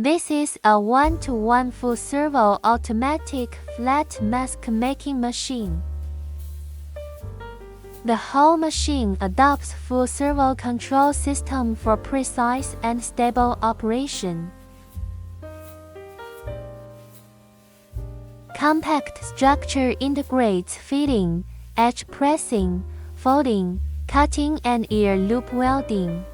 This is a 1-to-1 full servo automatic flat mask making machine. The whole machine adopts full servo control system for precise and stable operation. Compact structure integrates fitting, edge pressing, folding, cutting and ear loop welding.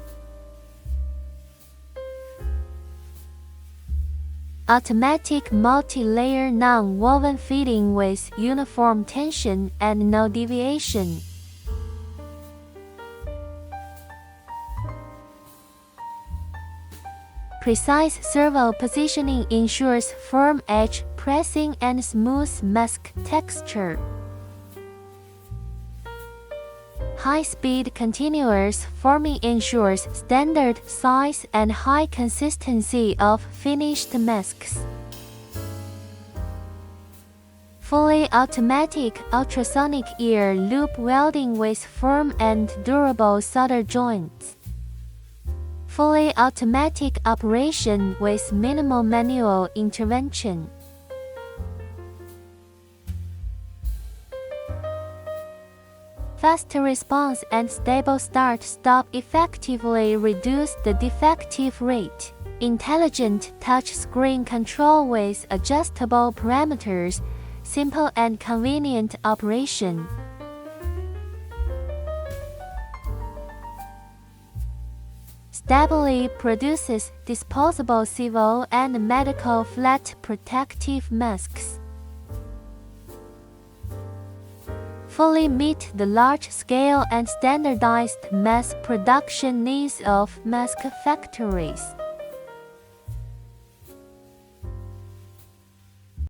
Automatic multi-layer non-woven fitting with uniform tension and no deviation. Precise servo positioning ensures firm edge pressing and smooth mask texture. High-speed continuous forming ensures standard size and high consistency of finished masks. Fully automatic ultrasonic ear loop welding with firm and durable solder joints. Fully automatic operation with minimal manual intervention. Fast response and stable start-stop effectively reduce the defective rate. Intelligent touchscreen control with adjustable parameters, simple and convenient operation. Stably produces disposable civil and medical flat protective masks. Fully meet the large-scale and standardized mass production needs of mask factories.